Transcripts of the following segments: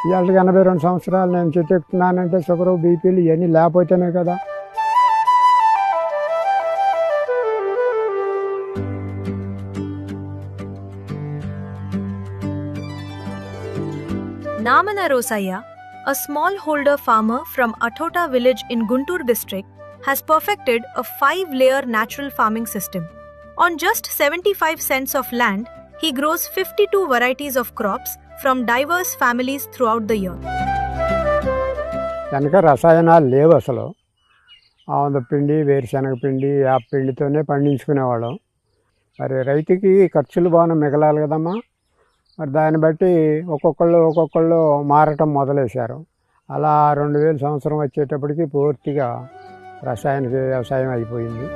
ఇవాళకి 82 సంవత్సరాలు నేను చెట్టు ఎక్కుతున్నానంటే షుగరు బీపీలు ఇవన్నీ లేకపోతేనే కదా. Namana Rosaya, a smallholder farmer from Athota village in Guntur district, has perfected a 5-layer natural farming system. On just 75 cents of land, he grows 52 varieties of crops from diverse families throughout the year. వెనక రసాయనాలు లేవు అసలు. ఆముద పిండి, వేరుశనగ పిండి, యాప పిండితోనే పండించుకునేవాళ్ళం. మరి రైతుకి ఖర్చులు బాగా మిగలాలి కదమ్మా. మరి దాన్ని బట్టి ఒక్కొక్కళ్ళు మారటం మొదలేశారు. అలా 2000 సంవత్సరం వచ్చేటప్పటికి పూర్తిగా రసాయనిక వ్యవసాయం అయిపోయింది.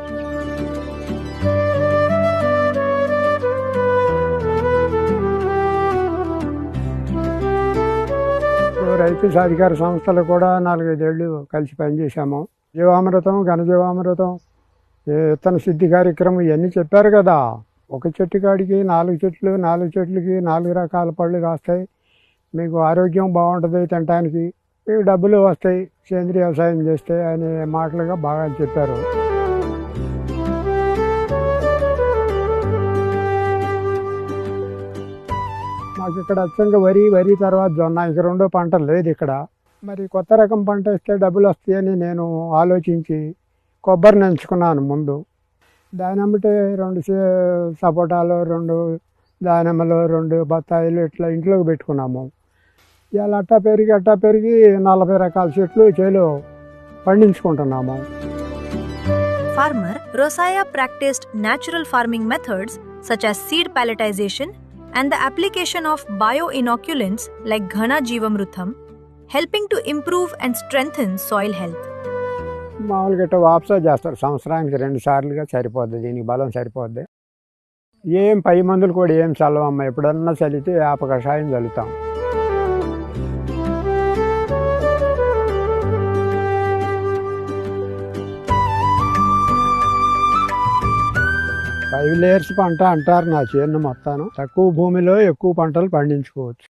రైతు సాధికార సంస్థలు కూడా 4-5 ఏళ్ళు కలిసి పనిచేసాము. జీవామృతం, ఘనజీవామృతం, విత్తన శుద్ధి కార్యక్రమం ఇవన్నీ చెప్పారు కదా. ఒక చెట్టు కాడికి 4 చెట్లు, 4 చెట్లకి 4 రకాల పళ్ళు కాస్తాయి. మీకు ఆరోగ్యం బాగుంటుంది, తినడానికి మీకు డబ్బులు వస్తాయి సేంద్రీయ వ్యవసాయం చేస్తే అనే మాటలుగా బాగా చెప్పారు. మాకు ఇక్కడ అచ్చంగా వరి తర్వాత జొన్న, ఇక 2 పంటలు లేదు ఇక్కడ. మరి కొత్త రకం పంట వేస్తే డబ్బులు వస్తాయని నేను ఆలోచించి కొబ్బరిని ఎంచుకున్నాను ముందు. దానిమ్మటే 2 సపోటాలు, 2 దానిమ్మలు, 2 బత్తాయిలు ఇట్లా ఇంట్లోకి పెట్టుకున్నాము. ఇవాళ అట్టా పెరిగి 40 రకాల చెట్లు చేలో పండించుకుంటున్నాము. Farmer Rosaya practiced natural farming methods such as seed palletization and the application of bioinoculants like Ghana Jeevamrutham, helping to improve and strengthen soil health. మామూలుగా ఇట్లా వాప్సా చేస్తారు, సంవత్సరానికి 2 సార్లుగా సరిపోద్ది, దీనికి బలం సరిపోద్ది. ఏం పై మందులు కూడా ఏం చల్లవమ్మ, ఎప్పుడన్నా చల్లితే వేప కషాయం చల్లుతాం. ఫైవ్ లేయర్స్ పంట అంటారు నా చేను మొత్తాను. తక్కువ భూమిలో ఎక్కువ పంటలు పండించుకోవచ్చు.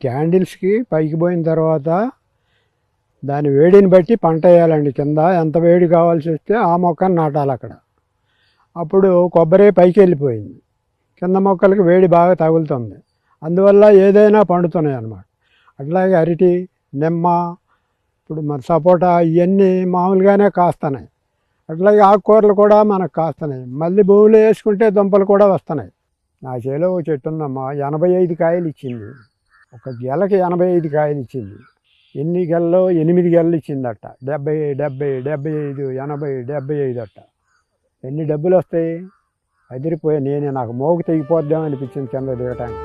క్యాండిల్స్కి పైకి పోయిన తర్వాత దాని వేడిని బట్టి పంట వేయాలండి. కింద ఎంత వేడి కావాల్సి వస్తే ఆ మొక్కను నాటాలి అక్కడ. అప్పుడు కొబ్బరి పైకి వెళ్ళిపోయింది, కింద మొక్కలకి వేడి బాగా తగులుతుంది, అందువల్ల ఏదైనా పండుతున్నాయి అన్నమాట. అట్లాగే అరటి, నిమ్మ, ఇప్పుడు మరి సపోటా ఇవన్నీ మామూలుగానే కాస్తున్నాయి. అట్లాగే ఆకుకూరలు కూడా మనకు కాస్తున్నాయి. మళ్ళీ భూమిలో వేసుకుంటే దుంపలు కూడా వస్తున్నాయి. నా చేలో ఒక చెట్టు ఉందమ్మా, 85 కాయలు ఇచ్చింది. ఒక గెలకి 85 కాయలు ఇచ్చింది. ఎన్ని గెలలో 8 గెలలు ఇచ్చిందట. 70, 75, 80, 75 అట్ట. ఎన్ని డబ్బులు వస్తాయి? అదిరిపోయాయి. నాకు మోగు తెగిపోద్దామని అనిపించింది కింద దిగటానికి.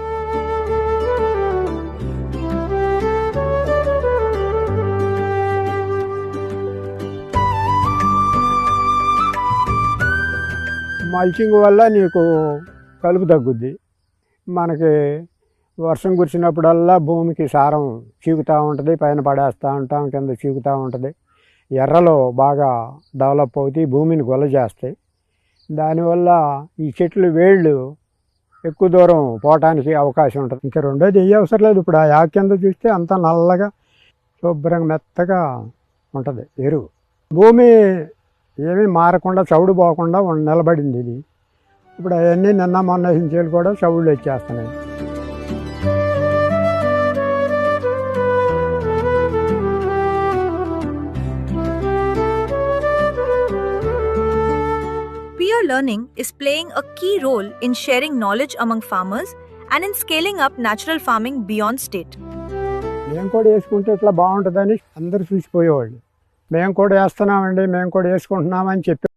మల్చింగ్ వల్ల నీకు కలుపు తగ్గుద్ది. మనకి వర్షం కురిసినప్పుడల్లా భూమికి సారం చీకుతూ ఉంటుంది, పైన పడేస్తూ ఉంటాం, కింద చీకుతూ ఉంటుంది. ఎర్రలు బాగా డెవలప్ అవుతాయి, భూమిని గొల్ల చేస్తాయి. దానివల్ల ఈ చెట్లు వేళ్ళు ఎక్కువ దూరం పోవటానికి అవకాశం ఉంటుంది. ఇంకా రెండోది ఏ అవసరం లేదు. ఇప్పుడు ఆ యాక్ కింద చూస్తే అంతా నల్లగా శుభ్రంగా మెత్తగా ఉంటుంది ఎరువు. భూమి ఏమీ మారకుండా, చవుడు పోకుండా నిలబడింది ఇది. ఇప్పుడు అవన్నీ నిన్న మొన్న హించేలు కూడా చవుళ్ళు వచ్చేస్తున్నాయి. Peer learning is playing a key role in sharing knowledge among farmers and in scaling up natural farming beyond state. మేము కూడా వేసుకుంటే ఇట్లా బాగుంటుందని అందరూ చూసిపోయేవాళ్ళు. మేము కూడా వేస్తున్నామండి, మేము కూడా వేసుకుంటున్నామని చెప్పి